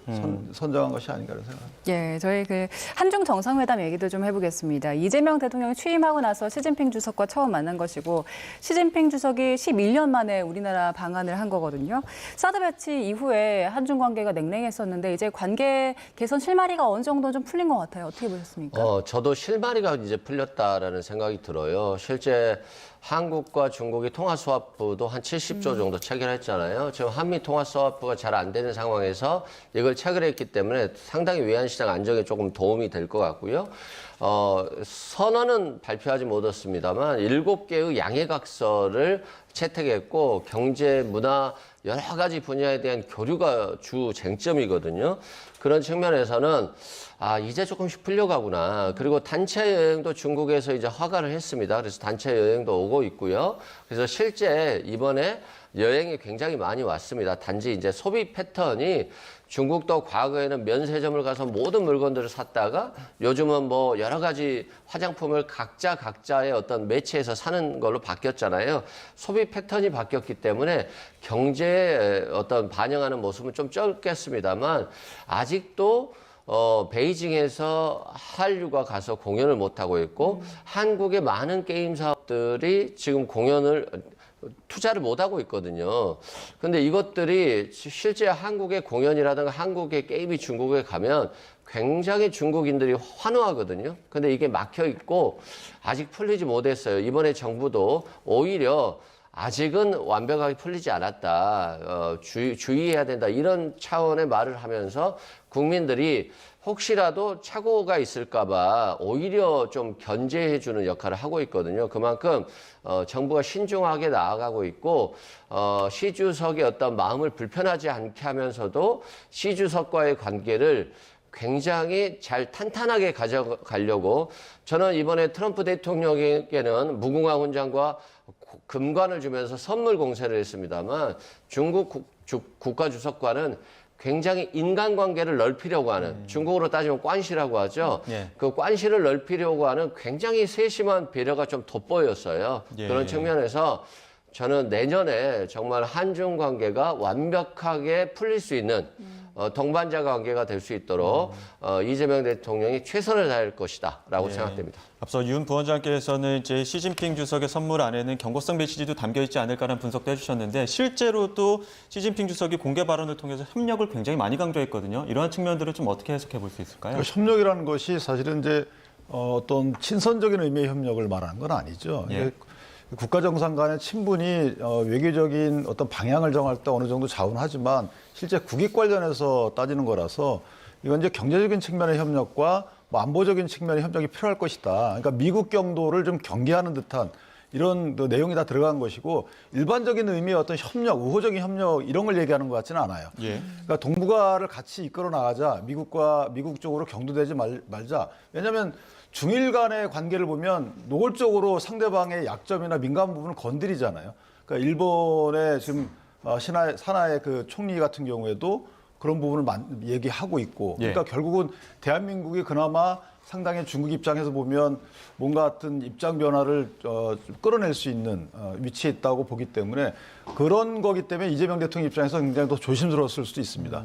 선정한 것이 아닌가 생각합니다. 저희 한중 정상회담 얘기도 좀 해보겠습니다. 이재명 대통령이 취임하고 나서 시진핑 주석과 처음 만난 것이고 시진핑 주석이 11년 만에 우리나라 방한을 한 거거든요. 사드 배치 이후에 한중 관계가 냉랭했었는데 이제 관계 개선 실마리가 어느 정도 좀 풀린 것 같아요. 어떻게 보셨습니까? 저도 실마리가 이제 풀렸다라는 생각이 들어요. 실제 한국과 중국이 통화수화부도 한 70조 정도 체결했잖아요. 지금 한미 통화수화부가 잘 안 되는 상황에서 이걸 체결했기 때문에 상당히 외환시장 안정에 조금 도움이 될 것 같고요. 선언은 발표하지 못했습니다만 7개의 양해각서를 채택했고 경제, 문화 여러 가지 분야에 대한 교류가 주 쟁점이거든요. 그런 측면에서는 이제 조금씩 풀려가구나. 그리고 단체 여행도 중국에서 이제 허가를 했습니다. 그래서 단체 여행도 오고 있고요. 그래서 실제 이번에 여행이 굉장히 많이 왔습니다. 단지 이제 소비 패턴이 중국도 과거에는 면세점을 가서 모든 물건들을 샀다가 요즘은 뭐 여러 가지 화장품을 각자의 어떤 매체에서 사는 걸로 바뀌었잖아요. 소비 패턴이 바뀌었기 때문에 경제에 어떤 반영하는 모습은 좀 적겠습니다만 아직도 베이징에서 한류가 가서 공연을 못하고 있고 한국의 많은 게임 사업들이 지금 공연을 투자를 못하고 있거든요. 근데 이것들이 실제 한국의 공연이라든가 한국의 게임이 중국에 가면 굉장히 중국인들이 환호하거든요. 근데 이게 막혀 있고 아직 풀리지 못했어요. 이번에 정부도 오히려 아직은 완벽하게 풀리지 않았다. 주의해야 된다. 이런 차원의 말을 하면서 국민들이 혹시라도 착오가 있을까 봐 오히려 좀 견제해주는 역할을 하고 있거든요. 그만큼 정부가 신중하게 나아가고 있고 시 주석의 어떤 마음을 불편하지 않게 하면서도 시 주석과의 관계를 굉장히 잘 탄탄하게 가져가려고 저는 이번에 트럼프 대통령에게는 무궁화 훈장과 금관을 주면서 선물 공세를 했습니다만 중국 국가주석과는 굉장히 인간관계를 넓히려고 하는 중국어로 따지면 관시라고 하죠. 그 관시를 넓히려고 하는 굉장히 세심한 배려가 좀 돋보였어요. 그런 측면에서 저는 내년에 정말 한중 관계가 완벽하게 풀릴 수 있는 동반자 관계가 될 수 있도록 이재명 대통령이 최선을 다할 것이다라고 생각됩니다. 앞서 윤 부원장께서는 이제 시진핑 주석의 선물 안에는 경고성 메시지도 담겨 있지 않을까라는 분석도 해주셨는데 실제로도 시진핑 주석이 공개 발언을 통해서 협력을 굉장히 많이 강조했거든요. 이러한 측면들을 좀 어떻게 해석해 볼 수 있을까요? 그러니까 협력이라는 것이 사실은 이제 어떤 친선적인 의미의 협력을 말하는 건 아니죠. 국가 정상 간의 친분이 외교적인 어떤 방향을 정할 때 어느 정도 자원하지만 실제 국익 관련해서 따지는 거라서 이건 이제 경제적인 측면의 협력과 뭐 안보적인 측면의 협력이 필요할 것이다. 그러니까 미국 경도를 좀 경계하는 듯한 이런 또 내용이 다 들어간 것이고 일반적인 의미의 어떤 협력, 우호적인 협력 이런 걸 얘기하는 것 같지는 않아요. 예. 그러니까 동북아를 같이 이끌어 나가자, 미국 쪽으로 경도되지 말자. 왜냐하면 중일 간의 관계를 보면 노골적으로 상대방의 약점이나 민감한 부분을 건드리잖아요. 그러니까 일본의 지금 산하의 그 총리 같은 경우에도 그런 부분을 얘기하고 있고, 그러니까 결국은 대한민국이 그나마 상당히 중국 입장에서 보면 뭔가 같은 입장 변화를 끌어낼 수 있는 위치에 있다고 보기 때문에 그런 거기 때문에 이재명 대통령 입장에서 굉장히 더 조심스러웠을 수도 있습니다.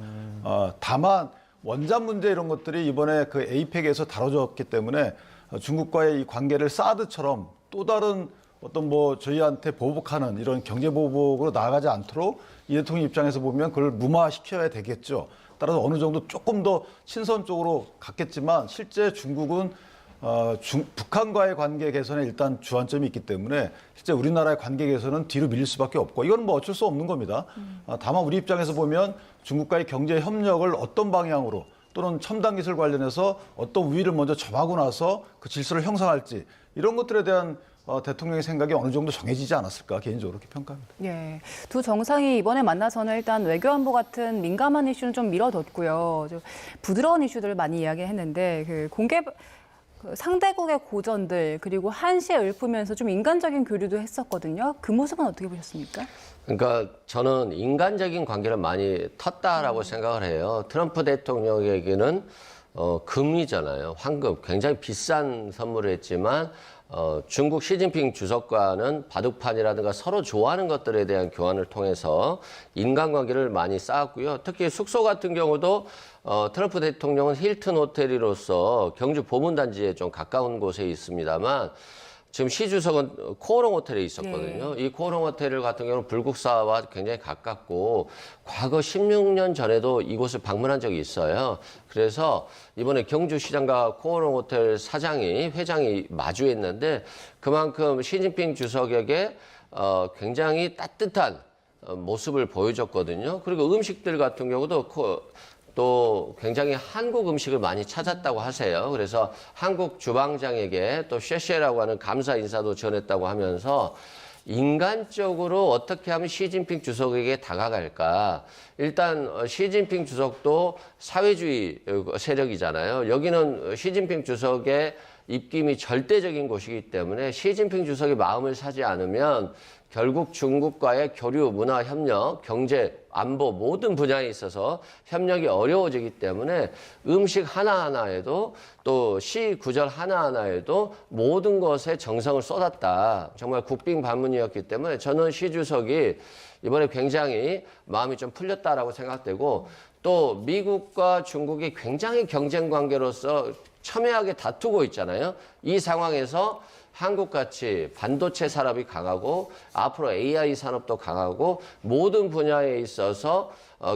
다만 원자 문제 이런 것들이 이번에 그 에이펙에서 다뤄졌기 때문에 중국과의 이 관계를 사드처럼 또 다른 어떤 뭐 저희한테 보복하는 이런 경제 보복으로 나아가지 않도록 이 대통령 입장에서 보면 그걸 무마시켜야 되겠죠. 따라서 어느 정도 조금 더 친선 쪽으로 갔겠지만 실제 중국은 북한과의 관계 개선에 일단 주안점이 있기 때문에 실제 우리나라의 관계 개선은 뒤로 밀릴 수밖에 없고 이건 뭐 어쩔 수 없는 겁니다. 다만 우리 입장에서 보면 중국과의 경제 협력을 어떤 방향으로 또는 첨단 기술 관련해서 어떤 우위를 먼저 점하고 나서 그 질서를 형성할지 이런 것들에 대한 대통령의 생각이 어느 정도 정해지지 않았을까 개인적으로 그렇게 평가합니다. 예, 두 정상이 이번에 만나서는 일단 외교안보 같은 민감한 이슈는 좀 미뤄뒀고요. 좀 부드러운 이슈들을 많이 이야기했는데 그 상대국의 고전들 그리고 한시에 읊으면서 좀 인간적인 교류도 했었거든요. 그 모습은 어떻게 보셨습니까? 그러니까 저는 인간적인 관계를 많이 텄다라고 생각을 해요. 트럼프 대통령에게는 금이잖아요. 황금. 굉장히 비싼 선물을 했지만 중국 시진핑 주석과는 바둑판이라든가 서로 좋아하는 것들에 대한 교환을 통해서 인간관계를 많이 쌓았고요. 특히 숙소 같은 경우도 트럼프 대통령은 힐튼 호텔이로서 경주 보문단지에 좀 가까운 곳에 있습니다만 지금 시 주석은 코오롱 호텔에 있었거든요. 이 코오롱 호텔 같은 경우는 불국사와 굉장히 가깝고 과거 16년 전에도 이곳을 방문한 적이 있어요. 그래서 이번에 경주시장과 코오롱 호텔 회장이 마주했는데 그만큼 시진핑 주석에게 굉장히 따뜻한 모습을 보여줬거든요. 그리고 음식들 같은 경우도 또 굉장히 한국 음식을 많이 찾았다고 하세요. 그래서 한국 주방장에게 또 쉐쉐라고 하는 감사 인사도 전했다고 하면서 인간적으로 어떻게 하면 시진핑 주석에게 다가갈까. 일단 시진핑 주석도 사회주의 세력이잖아요. 여기는 시진핑 주석의 입김이 절대적인 곳이기 때문에 시진핑 주석의 마음을 사지 않으면 결국 중국과의 교류, 문화, 협력, 경제, 안보 모든 분야에 있어서 협력이 어려워지기 때문에 음식 하나하나에도 또 시 구절 하나하나에도 모든 것에 정성을 쏟았다. 정말 국빈 방문이었기 때문에 저는 시 주석이 이번에 굉장히 마음이 좀 풀렸다라고 생각되고 또 미국과 중국이 굉장히 경쟁 관계로서 첨예하게 다투고 있잖아요. 이 상황에서 한국같이 반도체 산업이 강하고 앞으로 AI 산업도 강하고 모든 분야에 있어서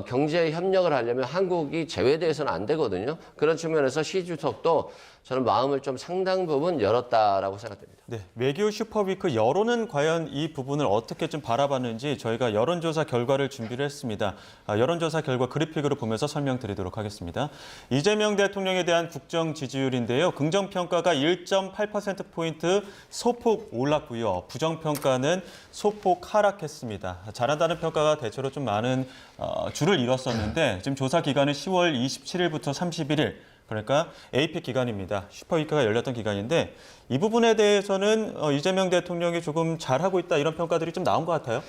경제 협력을 하려면 한국이 제외돼서는 안 되거든요. 그런 측면에서 시 주석도 저는 마음을 좀 상당 부분 열었다라고 생각됩니다. 네, 외교 슈퍼위크 여론은 과연 이 부분을 어떻게 좀 바라봤는지 저희가 여론조사 결과를 준비를 했습니다. 여론조사 결과 그래픽으로 보면서 설명드리도록 하겠습니다. 이재명 대통령에 대한 국정 지지율인데요. 긍정평가가 1.8%포인트 소폭 올랐고요. 부정평가는 소폭 하락했습니다. 잘한다는 평가가 대체로 좀 많은 줄을 이뤘었는데 지금 조사 기간은 10월 27일부터 31일. 그러니까 에이펙 기간입니다. 슈퍼위크가 열렸던 기간인데 이 부분에 대해서는 이재명 대통령이 조금 잘하고 있다 이런 평가들이 좀 나온 것 같아요.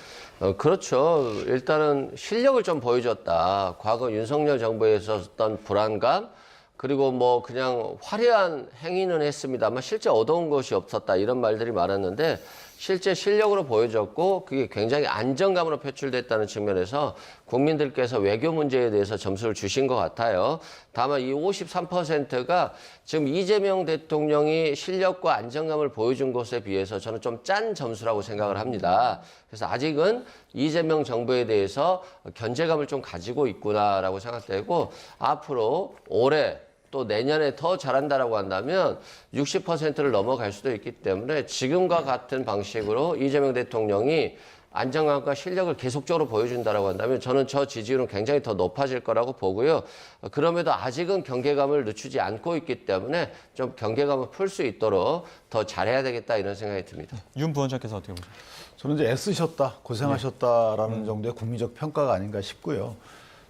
그렇죠. 일단은 실력을 좀 보여줬다. 과거 윤석열 정부에 있었던 불안감 그리고 뭐 그냥 화려한 행위는 했습니다만 실제 얻어온 것이 없었다 이런 말들이 많았는데 실제 실력으로 보여줬고 그게 굉장히 안정감으로 표출됐다는 측면에서 국민들께서 외교 문제에 대해서 점수를 주신 것 같아요. 다만 이 53%가 지금 이재명 대통령이 실력과 안정감을 보여준 것에 비해서 저는 좀 짠 점수라고 생각을 합니다. 그래서 아직은 이재명 정부에 대해서 견제감을 좀 가지고 있구나라고 생각되고 앞으로 올해 또 내년에 더 잘한다라고 한다면 60%를 넘어갈 수도 있기 때문에 지금과 같은 방식으로 이재명 대통령이 안정감과 실력을 계속적으로 보여준다라고 한다면 저는 저 지지율은 굉장히 더 높아질 거라고 보고요. 그럼에도 아직은 경계감을 늦추지 않고 있기 때문에 좀 경계감을 풀 수 있도록 더 잘해야 되겠다 이런 생각이 듭니다. 윤 부원장께서 어떻게 보세요? 저는 이제 애쓰셨다, 고생하셨다라는 정도의 국민적 평가가 아닌가 싶고요.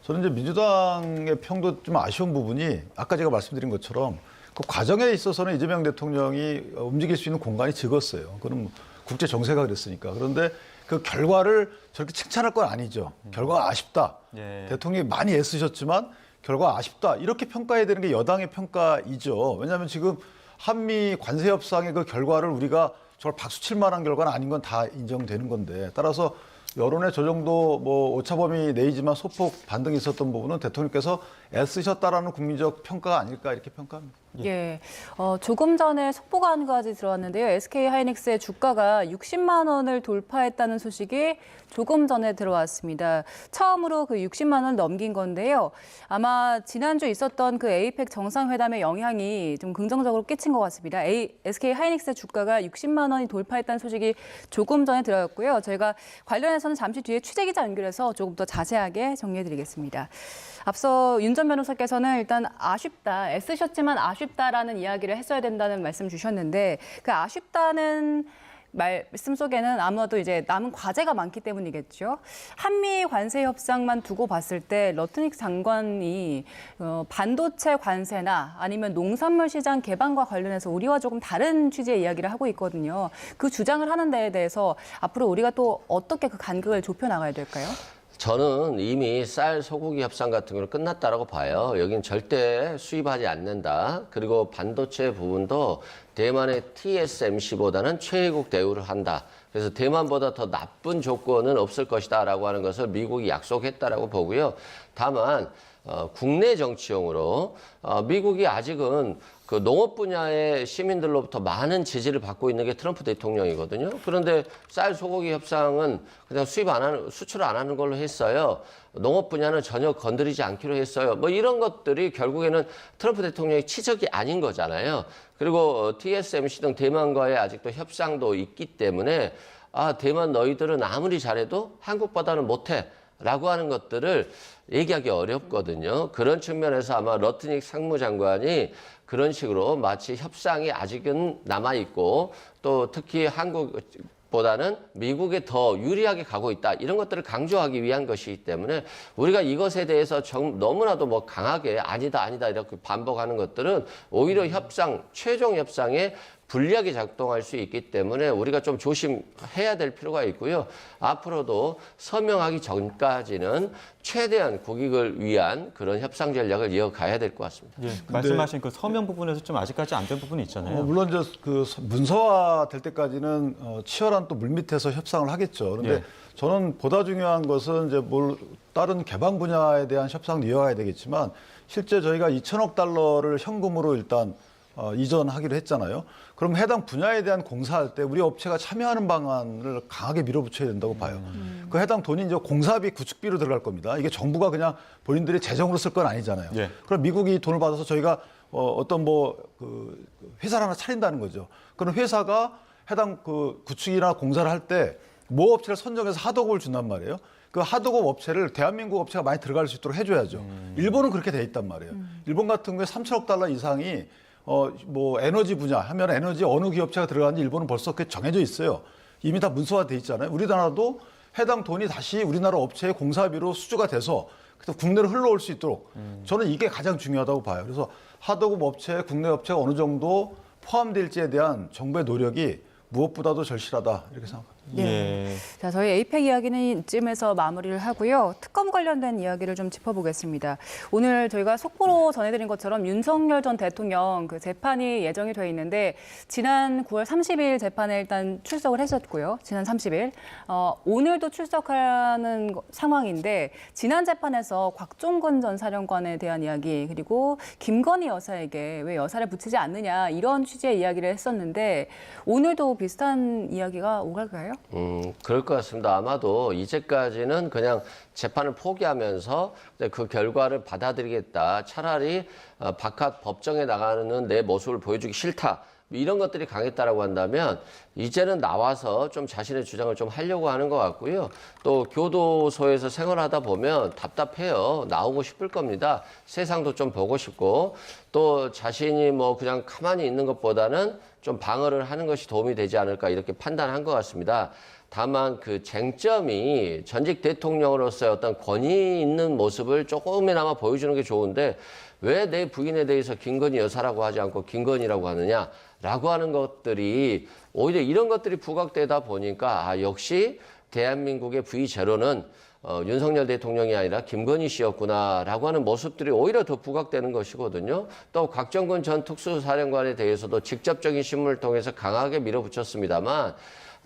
저는 이제 민주당의 평도 좀 아쉬운 부분이 아까 제가 말씀드린 것처럼 그 과정에 있어서는 이재명 대통령이 움직일 수 있는 공간이 적었어요. 그건 뭐 국제 정세가 그랬으니까. 그런데 그 결과를 저렇게 칭찬할 건 아니죠. 결과가 아쉽다. 예. 대통령이 많이 애쓰셨지만 결과가 아쉽다. 이렇게 평가해야 되는 게 여당의 평가이죠. 왜냐하면 지금 한미 관세 협상의 그 결과를 우리가 저걸 박수 칠 만한 결과는 아닌 건 다 인정되는 건데 따라서 여론의 저 정도 뭐 오차범위 내이지만 소폭 반등이 있었던 부분은 대통령께서 애쓰셨다라는 국민적 평가가 아닐까 이렇게 평가합니다. 예, 조금 전에 속보가 한 가지 들어왔는데요. SK 하이닉스의 주가가 60만 원을 돌파했다는 소식이 조금 전에 들어왔습니다. 처음으로 그 60만 원 넘긴 건데요. 아마 지난주 있었던 그 에이펙 정상회담의 영향이 좀 긍정적으로 끼친 것 같습니다. SK 하이닉스 주가가 60만 원이 돌파했다는 소식이 조금 전에 들어왔고요. 저희가 관련해서는 잠시 뒤에 취재기자 연결해서 조금 더 자세하게 정리해드리겠습니다. 앞서 윤 전 변호사께서는 일단 아쉽다, 애쓰셨지만 아쉽다라는 이야기를 했어야 된다는 말씀 주셨는데 그 아쉽다는 말씀 속에는 아무래도 이제 남은 과제가 많기 때문이겠죠. 한미 관세 협상만 두고 봤을 때 러트닉 장관이 반도체 관세나 아니면 농산물 시장 개방과 관련해서 우리와 조금 다른 취지의 이야기를 하고 있거든요. 그 주장을 하는 데에 대해서 앞으로 우리가 또 어떻게 그 간극을 좁혀 나가야 될까요? 저는 이미 쌀 소고기 협상 같은 건 끝났다라고 봐요. 여긴 절대 수입하지 않는다. 그리고 반도체 부분도 대만의 TSMC보다는 최애국 대우를 한다. 그래서 대만보다 더 나쁜 조건은 없을 것이다라고 하는 것을 미국이 약속했다라고 보고요. 다만 국내 정치용으로 미국이 아직은 그 농업 분야의 시민들로부터 많은 지지를 받고 있는 게 트럼프 대통령이거든요. 그런데 쌀 소고기 협상은 그냥 수출을 안 하는 걸로 했어요. 농업 분야는 전혀 건드리지 않기로 했어요. 뭐 이런 것들이 결국에는 트럼프 대통령의 치적이 아닌 거잖아요. 그리고 TSMC 등 대만과의 아직도 협상도 있기 때문에 대만 너희들은 아무리 잘해도 한국보다는 못해. 라고 하는 것들을 얘기하기 어렵거든요. 그런 측면에서 아마 러트닉 상무장관이 그런 식으로 마치 협상이 아직은 남아있고 또 특히 한국보다는 미국에 더 유리하게 가고 있다. 이런 것들을 강조하기 위한 것이기 때문에 우리가 이것에 대해서 너무나도 뭐 강하게 아니다 이렇게 반복하는 것들은 오히려 최종 협상에 불리하게 작동할 수 있기 때문에 우리가 좀 조심해야 될 필요가 있고요. 앞으로도 서명하기 전까지는 최대한 국익을 위한 그런 협상 전략을 이어가야 될 것 같습니다. 예, 말씀하신 그 서명 부분에서 좀 아직까지 안 된 부분이 있잖아요. 물론 이제 그 문서화 될 때까지는 치열한 또 물밑에서 협상을 하겠죠. 그런데 예. 저는 보다 중요한 것은 이제 다른 개방 분야에 대한 협상을 이어가야 되겠지만 실제 저희가 2천억 달러를 현금으로 일단 이전하기로 했잖아요. 그럼 해당 분야에 대한 공사할 때 우리 업체가 참여하는 방안을 강하게 밀어붙여야 된다고 봐요. 그 해당 돈이 이제 공사비, 구축비로 들어갈 겁니다. 이게 정부가 그냥 본인들이 재정으로 쓸 건 아니잖아요. 예. 그럼 미국이 돈을 받아서 저희가 어떤 그 회사를 하나 차린다는 거죠. 그럼 회사가 해당 그 구축이나 공사를 할 때 모 업체를 선정해서 하도급을 준단 말이에요. 그 하도급 업체를 대한민국 업체가 많이 들어갈 수 있도록 해줘야죠. 일본은 그렇게 돼 있단 말이에요. 일본 같은 경우에 3천억 달러 이상이 뭐 에너지 분야 하면 에너지 어느 기업체가 들어가는지 일본은 벌써 그게 정해져 있어요. 이미 다 문서화돼 있잖아요. 우리나라도 해당 돈이 다시 우리나라 업체의 공사비로 수주가 돼서 그래서 국내로 흘러올 수 있도록 저는 이게 가장 중요하다고 봐요. 그래서 하도급 업체, 국내 업체가 어느 정도 포함될지에 대한 정부의 노력이 무엇보다도 절실하다 이렇게 생각합니다. 예. 자, 저희 에이펙 이야기는 이쯤에서 마무리를 하고요. 특검 관련된 이야기를 좀 짚어보겠습니다. 오늘 저희가 속보로 전해드린 것처럼 윤석열 전 대통령 그 재판이 예정이 돼 있는데 지난 9월 30일 재판에 일단 출석을 했었고요. 지난 30일. 오늘도 출석하는 상황인데 지난 재판에서 곽종근 전 사령관에 대한 이야기 그리고 김건희 여사에게 왜 여사를 붙이지 않느냐 이런 취지의 이야기를 했었는데 오늘도 비슷한 이야기가 오갈까요? 그럴 것 같습니다. 아마도 이제까지는 그냥 재판을 포기하면서 그 결과를 받아들이겠다. 차라리 바깥 법정에 나가는 내 모습을 보여주기 싫다. 이런 것들이 강했다라고 한다면 이제는 나와서 좀 자신의 주장을 좀 하려고 하는 것 같고요. 또 교도소에서 생활하다 보면 답답해요. 나오고 싶을 겁니다. 세상도 좀 보고 싶고 또 자신이 뭐 그냥 가만히 있는 것보다는 좀 방어를 하는 것이 도움이 되지 않을까 이렇게 판단한 것 같습니다. 다만 그 쟁점이 전직 대통령으로서의 어떤 권위 있는 모습을 조금이나마 보여주는 게 좋은데 왜 내 부인에 대해서 김건희 여사라고 하지 않고 김건희라고 하느냐라고 하는 것들이 오히려 이런 것들이 부각되다 보니까 아, 역시 대한민국의 V0는 윤석열 대통령이 아니라 김건희 씨였구나라고 하는 모습들이 오히려 더 부각되는 것이거든요. 또 곽정근 전 특수사령관에 대해서도 직접적인 신문을 통해서 강하게 밀어붙였습니다만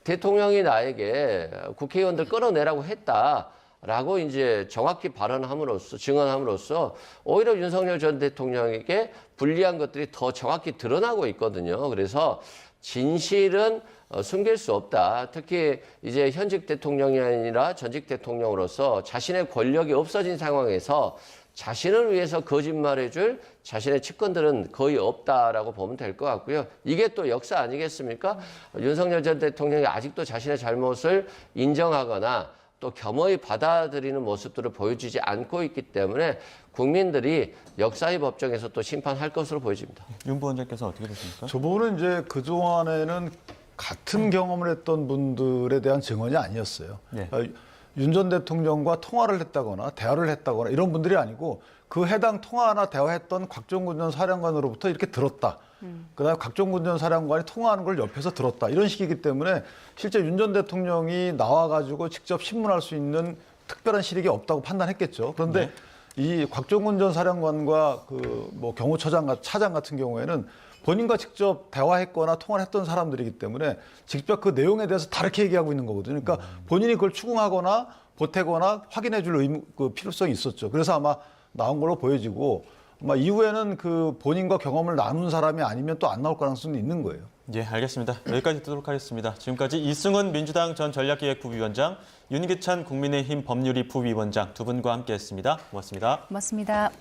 대통령이 나에게 국회의원들 끌어내라고 했다라고 이제 정확히 발언함으로써 증언함으로써 오히려 윤석열 전 대통령에게 불리한 것들이 더 정확히 드러나고 있거든요. 그래서 진실은 숨길 수 없다. 특히 이제 현직 대통령이 아니라 전직 대통령으로서 자신의 권력이 없어진 상황에서 자신을 위해서 거짓말해줄 자신의 측근들은 거의 없다라고 보면 될 것 같고요. 이게 또 역사 아니겠습니까? 윤석열 전 대통령이 아직도 자신의 잘못을 인정하거나 또 겸허히 받아들이는 모습들을 보여주지 않고 있기 때문에 국민들이 역사의 법정에서 또 심판할 것으로 보여집니다. 윤 부원장께서 어떻게 보십니까? 저 부분은 이제 그동안에는 같은 경험을 했던 분들에 대한 증언이 아니었어요. 네. 윤 전 대통령과 통화를 했다거나 대화를 했다거나 이런 분들이 아니고 그 해당 통화나 대화했던 곽종근 전 사령관으로부터 이렇게 들었다. 그다음에 곽종근 전 사령관이 통화하는 걸 옆에서 들었다. 이런 식이기 때문에 실제 윤 전 대통령이 나와가지고 직접 신문할 수 있는 특별한 실익이 없다고 판단했겠죠. 그런데 이 곽종근 전 사령관과 그 뭐 경호처장, 차장 같은 경우에는 본인과 직접 대화했거나 통화를 했던 사람들이기 때문에 직접 그 내용에 대해서 다르게 얘기하고 있는 거거든요. 그러니까 본인이 그걸 추궁하거나 보태거나 확인해 줄 그 필요성이 있었죠. 그래서 아마 나온 걸로 보여지고 아마 이후에는 그 본인과 경험을 나눈 사람이 아니면 또 안 나올 가능성도 있는 거예요. 예, 알겠습니다. 여기까지 듣도록 하겠습니다. 지금까지 이승훈 민주당 전 전략기획부위원장, 윤기찬 국민의힘 법률위 부위원장 두 분과 함께했습니다. 고맙습니다. 고맙습니다.